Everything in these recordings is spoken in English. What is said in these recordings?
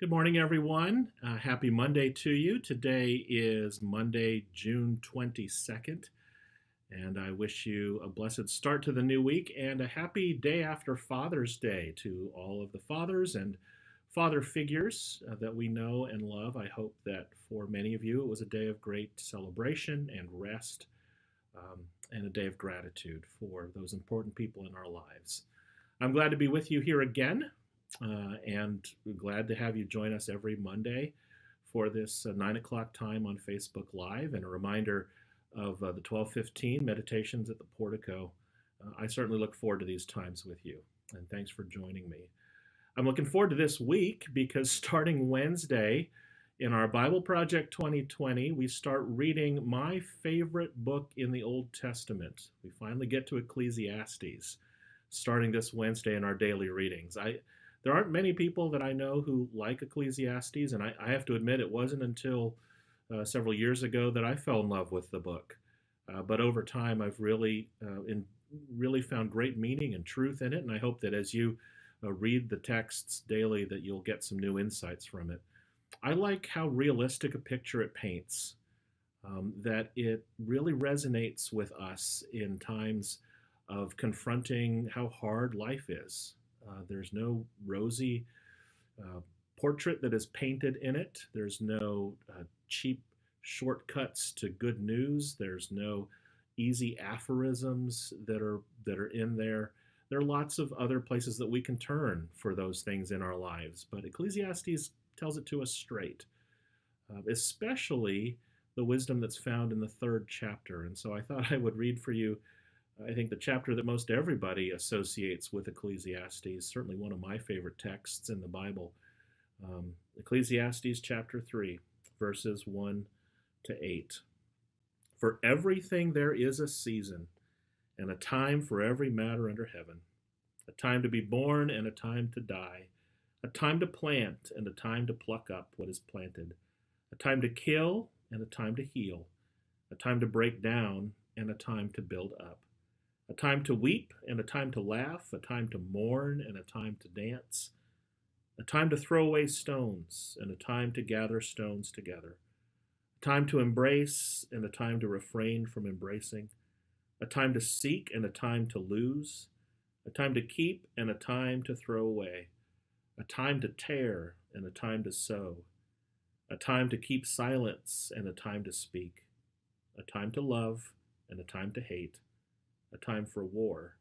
Good morning, everyone. Happy Monday to you. Today is Monday, June 22nd, and I wish you a blessed start to the new week and a happy day after Father's Day to all of the fathers and father figures that we know and love. I hope that for many of you it was a day of great celebration and rest and a day of gratitude for those important people in our lives. I'm glad to be with you here again. And glad to have you join us every Monday for this 9 o'clock time on Facebook Live, and a reminder of the 12:15 meditations at the portico. I certainly look forward to these times with you, and thanks for joining me. I'm looking forward to this week because starting Wednesday in our Bible Project 2020, we start reading my favorite book in the Old Testament. We finally get to Ecclesiastes starting this Wednesday in our daily readings. There aren't many people that I know who like Ecclesiastes, and I have to admit it wasn't until several years ago that I fell in love with the book. But over time, I've really found great meaning and truth in it, and I hope that as you read the texts daily, that you'll get some new insights from it. I like how realistic a picture it paints, that it really resonates with us in times of confronting how hard life is. There's no rosy uh, portrait that is painted in it. There's no cheap shortcuts to good news. There's no easy aphorisms that are in there. There are lots of other places that we can turn for those things in our lives, but Ecclesiastes tells it to us straight, especially the wisdom that's found in the third chapter. And so I thought I would read for you, I think, the chapter that most everybody associates with Ecclesiastes, certainly one of my favorite texts in the Bible. Ecclesiastes chapter 3, verses 1 to 8. For everything there is a season, and a time for every matter under heaven, a time to be born and a time to die, a time to plant and a time to pluck up what is planted, a time to kill and a time to heal, a time to break down and a time to build up, a time to weep and a time to laugh, a time to mourn and a time to dance, a time to throw away stones and a time to gather stones together, a time to embrace and a time to refrain from embracing, a time to seek and a time to lose, a time to keep and a time to throw away, a time to tear and a time to sow, a time to keep silence and a time to speak, a time to love and a time to hate, a time for war,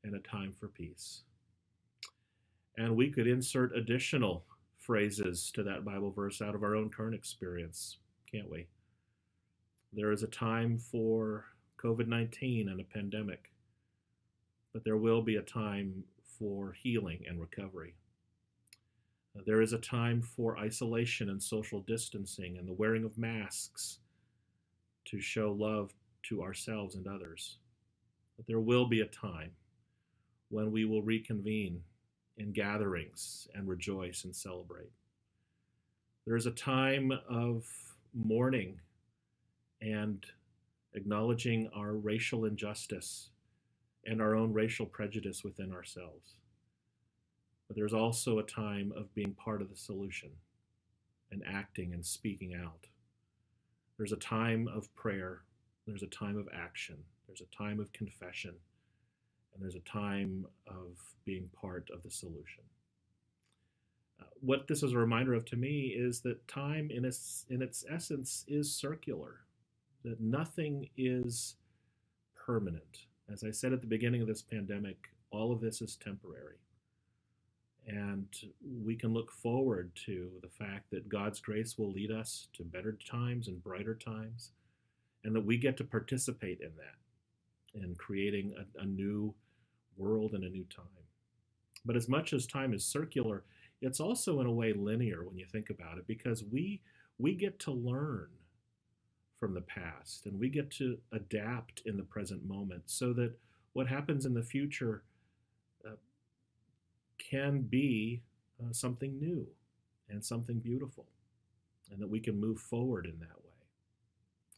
and a time for peace. And we could insert additional phrases to that Bible verse out of our own current experience, can't we? There is a time for COVID-19 and a pandemic, but there will be a time for healing and recovery. There is a time for isolation and social distancing and the wearing of masks to show love to ourselves and others. But there will be a time when we will reconvene in gatherings and rejoice and celebrate. There is a time of mourning and acknowledging our racial injustice and our own racial prejudice within ourselves. But there's also a time of being part of the solution and acting and speaking out. There's a time of prayer. There's a time of action. There's a time of confession. And there's a time of being part of the solution. What this is a reminder of to me is that time in its essence is circular, that nothing is permanent. As I said at the beginning of this pandemic, all of this is temporary. And we can look forward to the fact that God's grace will lead us to better times and brighter times, and that we get to participate in that, in creating a new world and a new time. But as much as time is circular, it's also in a way linear when you think about it, because we get to learn from the past and we get to adapt in the present moment so that what happens in the future can be something new and something beautiful, and that we can move forward in that way.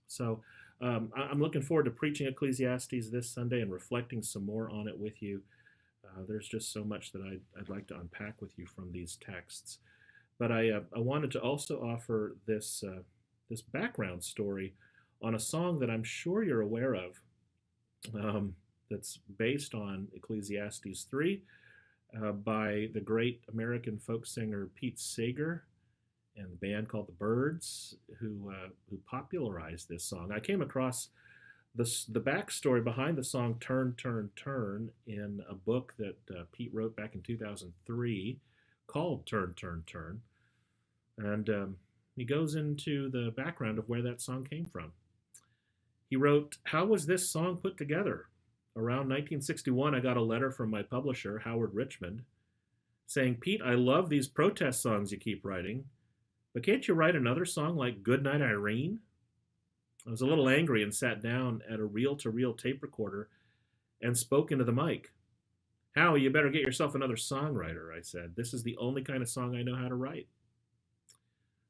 So I'm looking forward to preaching Ecclesiastes this Sunday and reflecting some more on it with you. There's just so much that I'd like to unpack with you from these texts. But I wanted to also offer this background story on a song that I'm sure you're aware of, that's based on Ecclesiastes 3, by the great American folk singer Pete Seeger and the band called the Byrds, who popularized this song. I came across the backstory behind the song "Turn, Turn, Turn" in a book that Pete wrote back in 2003 called "Turn, Turn, Turn," and he goes into the background of where that song came from. He wrote, "How was this song put together? Around 1961, I got a letter from my publisher, Howard Richmond, saying, 'Pete, I love these protest songs you keep writing, but can't you write another song like Goodnight Irene?' I was a little angry and sat down at a reel to reel tape recorder and spoke into the mic. 'Howie, you better get yourself another songwriter,' I said. 'This is the only kind of song I know how to write.'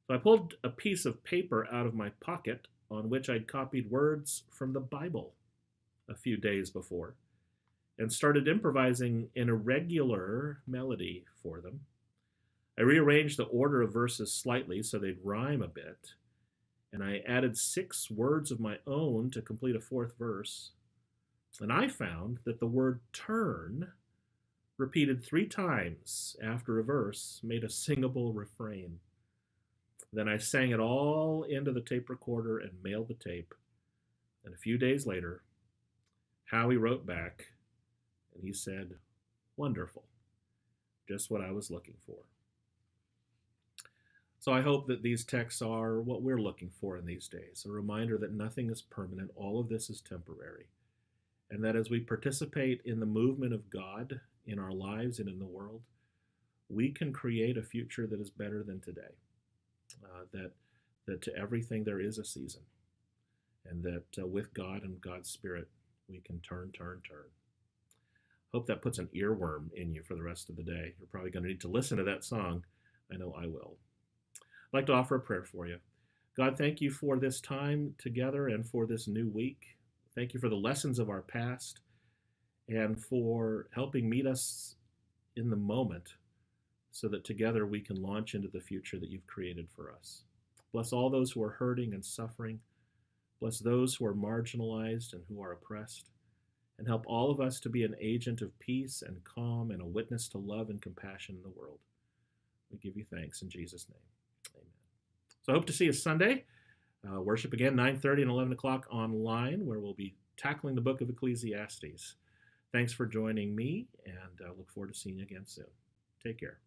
So I pulled a piece of paper out of my pocket on which I'd copied words from the Bible a few days before and started improvising an irregular melody for them. I rearranged the order of verses slightly so they'd rhyme a bit, and I added 6 words of my own to complete a 4th verse. And I found that the word turn, repeated 3 times after a verse, made a singable refrain. Then I sang it all into the tape recorder and mailed the tape. And a few days later, Howie wrote back, and he said, 'Wonderful, just what I was looking for.' So I hope that these texts are what we're looking for in these days, a reminder that nothing is permanent, all of this is temporary, and that as we participate in the movement of God in our lives and in the world, we can create a future that is better than today. That to everything there is a season, and that with God and God's Spirit, we can turn, turn, turn. Hope that puts an earworm in you for the rest of the day. You're probably going to need to listen to that song. I know I will. I'd like to offer a prayer for you. God, thank you for this time together and for this new week. Thank you for the lessons of our past and for helping meet us in the moment so that together we can launch into the future that you've created for us. Bless all those who are hurting and suffering. Bless those who are marginalized and who are oppressed. And help all of us to be an agent of peace and calm and a witness to love and compassion in the world. We give you thanks in Jesus' name. Amen. So I hope to see you Sunday. Worship again, 9:30 and 11 o'clock online, where we'll be tackling the book of Ecclesiastes. Thanks for joining me, and I look forward to seeing you again soon. Take care.